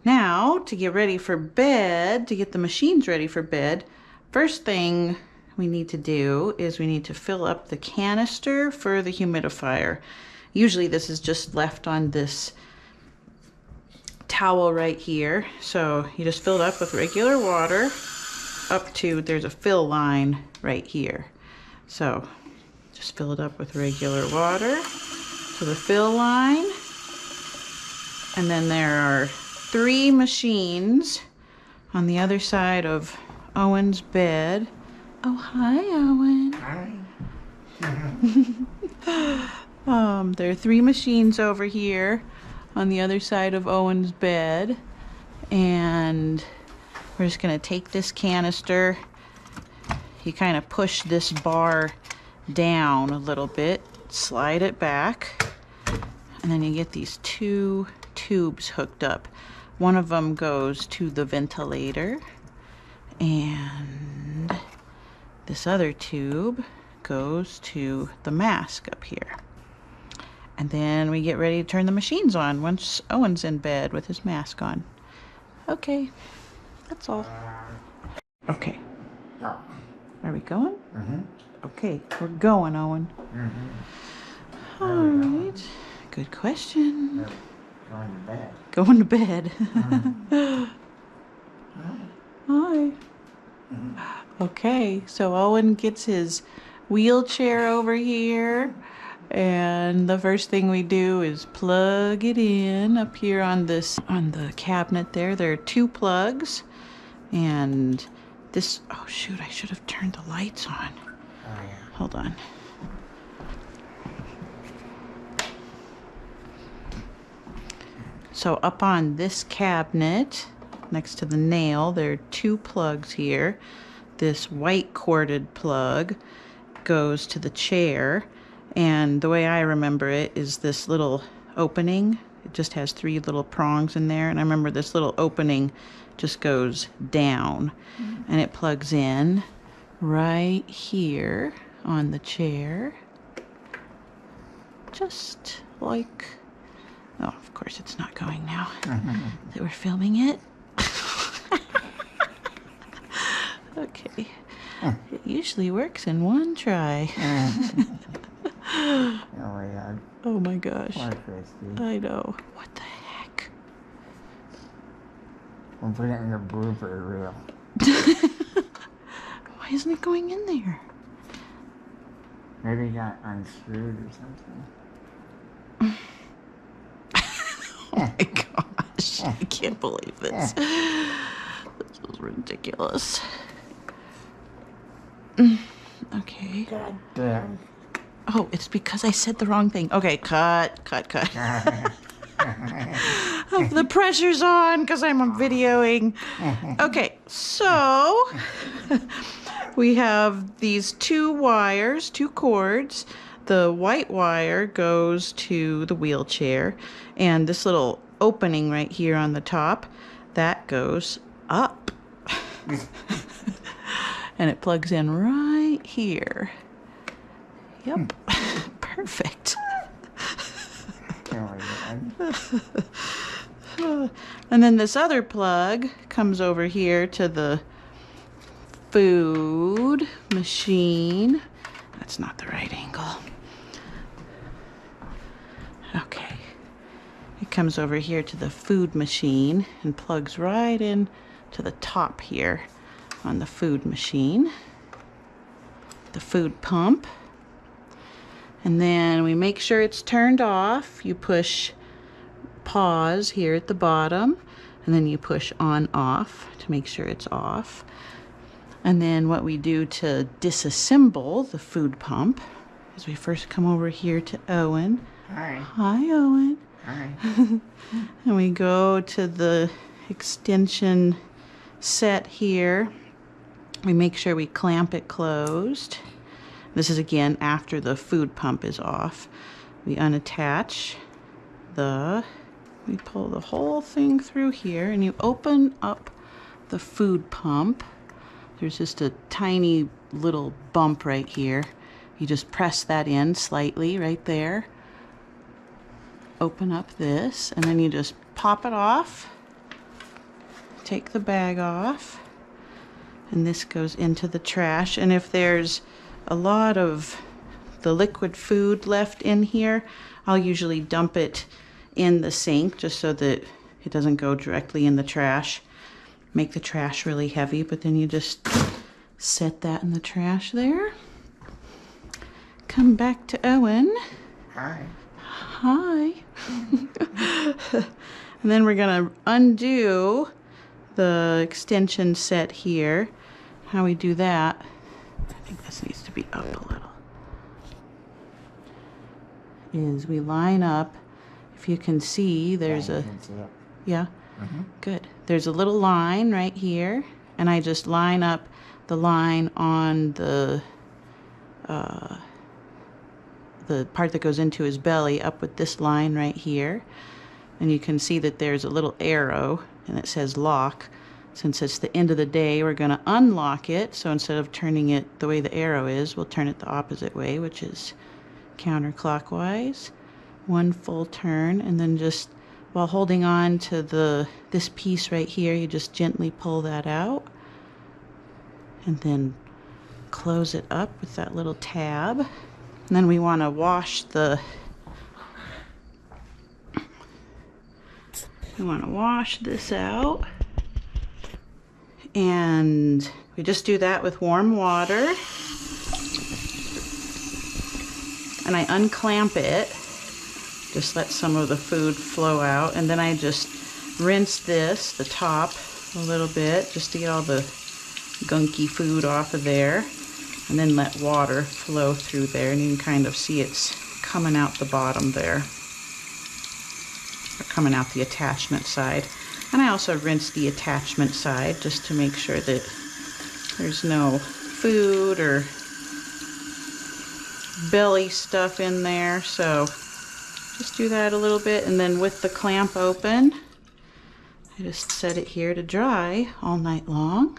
Now, to get ready for bed, to get the machines ready for bed, first thing we need to do is we need to fill up the canister for the humidifier. Usually this is just left on this towel right here. So you just fill it up with regular water up to, there's a fill line right here. So just fill it up with regular water to the fill line. And then there are 3 machines on the other side of Owen's bed. Oh, hi, Owen. Hi. There are 3 machines over here on the other side of Owen's bed. And we're just gonna take this canister. You kind of push this bar down a little bit, slide it back, and then you get these 2 tubes hooked up. One of them goes to the ventilator, and this other tube goes to the mask up here. And then we get ready to turn the machines on once Owen's in bed with his mask on. Okay, that's all. Okay. Are we going? Okay, we're going, Owen. All right. Good question. Going to bed. Going to bed. Hi. Okay, so Owen gets his wheelchair over here, and the first thing we do is plug it in up here on the cabinet there. There are 2 plugs, and this, oh shoot, I should have turned the lights on. Oh, yeah. Hold on. So up on this cabinet, next to the nail, there are 2 plugs here. This white corded plug goes to the chair, and the way I remember it is this little opening. It just has 3 little prongs in there, and I remember this little opening just goes down, and it plugs in right here on the chair, just like, oh, of course it's not going now that we're filming it. Okay, it usually works in one try. Oh, yeah. Oh my gosh, Poor Christy. I know. What the heck? We'll put it in the blooper reel. Why isn't it going in there? Maybe it got unscrewed or something. Oh my gosh, I can't believe this. This is ridiculous. Okay. God damn. Oh, it's because I said the wrong thing. Okay, cut. The pressure's on because I'm videoing. Okay, so we have these 2 wires, 2 cords. The white wire goes to the wheelchair, and this little opening right here on the top, that goes up. And it plugs in right here. Yep. Perfect. Oh, my God. And then this other plug comes over here to the food machine. That's not the right angle. Okay. It comes over here to the food machine and plugs right in to the top here on the food machine. The food pump. And then we make sure it's turned off. You push pause here at the bottom, and then you push on off to make sure it's off. And then what we do to disassemble the food pump is we first come over here to Owen. Hi. Hi, Owen. Hi. And we go to the extension set here. We make sure we clamp it closed. This is again after the food pump is off. We unattach we pull the whole thing through here, and you open up the food pump. There's just a tiny little bump right here. You just press that in slightly right there. Open up this, and then you just pop it off. take the bag off. And this goes into the trash. And if there's a lot of the liquid food left in here, I'll usually dump it in the sink just so that it doesn't go directly in the trash. Make the trash really heavy, but then you just set that in the trash there. Come back to Owen. Hi. Hi. And then we're gonna undo the extension set here. How we do that, I think this needs to be up a little, is we line up, if you can see, there's a, yeah, good. There's a little line right here, and I just line up the line on the part that goes into his belly up with this line right here. And you can see that there's a little arrow and it says lock. Since it's the end of the day, we're going to unlock it. So instead of turning it the way the arrow is, we'll turn it the opposite way, which is counterclockwise. One full turn, and then just while holding on to this piece right here, you just gently pull that out and then close it up with that little tab. And then we want to wash this out. And we just do that with warm water. And I unclamp it. Just let some of the food flow out. And then I just rinse this, the top, a little bit, just to get all the gunky food off of there. And then let water flow through there. And you can kind of see it's coming out the bottom there. Or coming out the attachment side. And I also rinse the attachment side just to make sure that there's no food or belly stuff in there. So just do that a little bit, and then with the clamp open, I just set it here to dry all night long.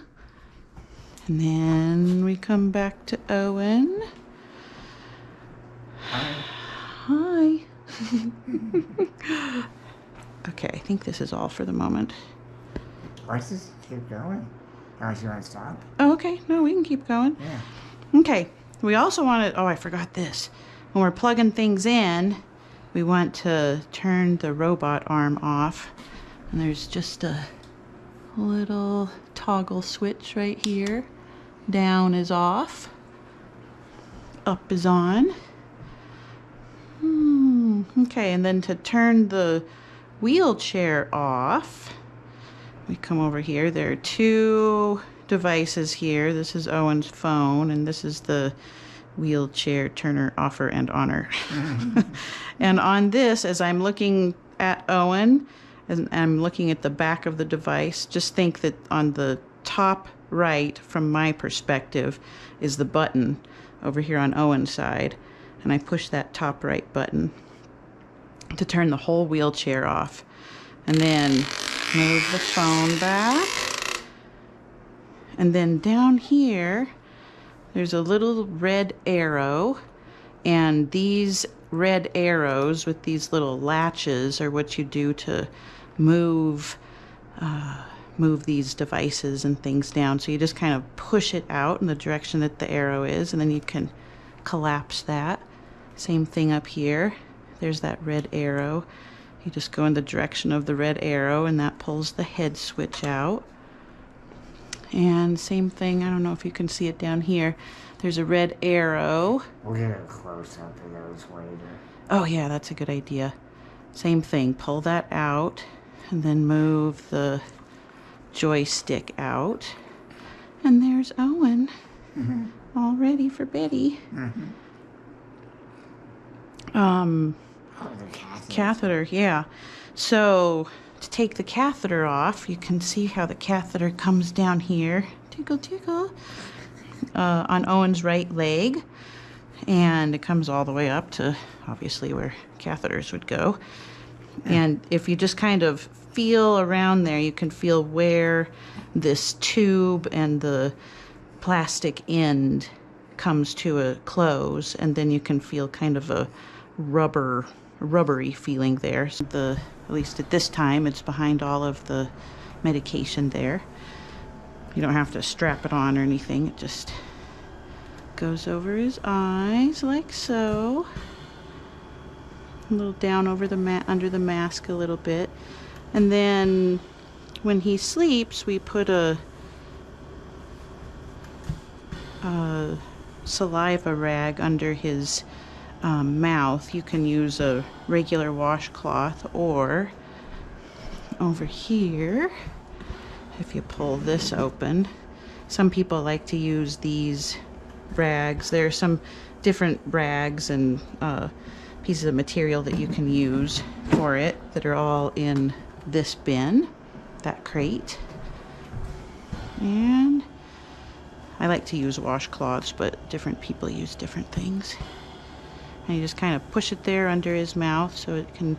And then we come back to Owen. Hi. Okay, I think this is all for the moment. Let's just keep going. Unless you want to stop. Oh, okay. No, we can keep going. Yeah. Okay. We also want to, oh, I forgot this. When we're plugging things in, we want to turn the robot arm off. And there's just a little toggle switch right here. Down is off. Up is on. Okay, and then to turn the wheelchair off, we come over here. There are two devices here. This is Owen's phone, and this is the wheelchair turner offer and honor. And on this, as I'm looking at Owen, and I'm looking at the back of the device, just think that on the top right, from my perspective, is the button over here on Owen's side. And I push that top right button to turn the whole wheelchair off. And then move the phone back. And then down here, there's a little red arrow. And these red arrows with these little latches are what you do to move these devices and things down. So you just kind of push it out in the direction that the arrow is, and then you can collapse that. Same thing up here. There's that red arrow. You just go in the direction of the red arrow, and that pulls the head switch out. And same thing, I don't know if you can see it down here. There's a red arrow. We'll get a close-up of those later. Oh yeah, that's a good idea. Same thing, pull that out, and then move the joystick out. And there's Owen, all ready for Betty. The Catheter, yeah. So to take the catheter off, you can see how the catheter comes down here, tickle tickle, on Owen's right leg, and it comes all the way up to obviously where catheters would go. And if you just kind of feel around there, you can feel where this tube and the plastic end comes to a close, and then you can feel kind of a rubbery feeling there. So at least at this time, it's behind all of the medication there. You don't have to strap it on or anything. It just goes over his eyes like so. A little down over the under the mask a little bit. And then when he sleeps, we put a saliva rag under his mouth. You can use a regular washcloth, or over here, if you pull this open, some people like to use these rags. There are some different rags and pieces of material that you can use for it that are all in this bin, that crate. And I like to use washcloths, but different people use different things. And you just kind of push it there under his mouth so it can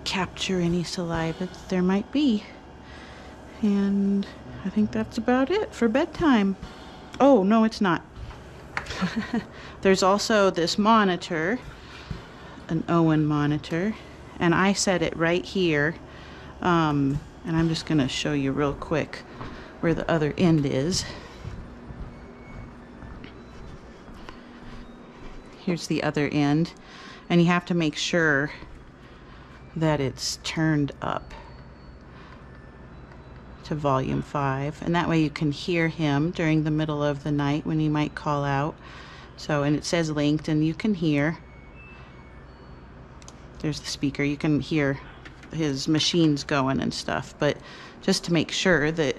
capture any saliva that there might be. And I think that's about it for bedtime. Oh, no, it's not. There's also this monitor, an Owen monitor, and I set it right here. And I'm just going to show you real quick where the other end is. Here's the other end, and you have to make sure that it's turned up to volume 5, and that way you can hear him during the middle of the night when he might call out. So, and it says linked, and you can hear. There's the speaker. You can hear his machines going and stuff, but just to make sure that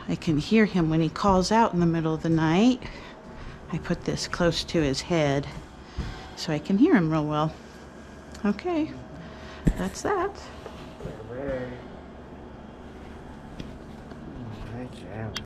I can hear him when he calls out in the middle of the night, I put this close to his head so I can hear him real well. Okay, that's that. Good job.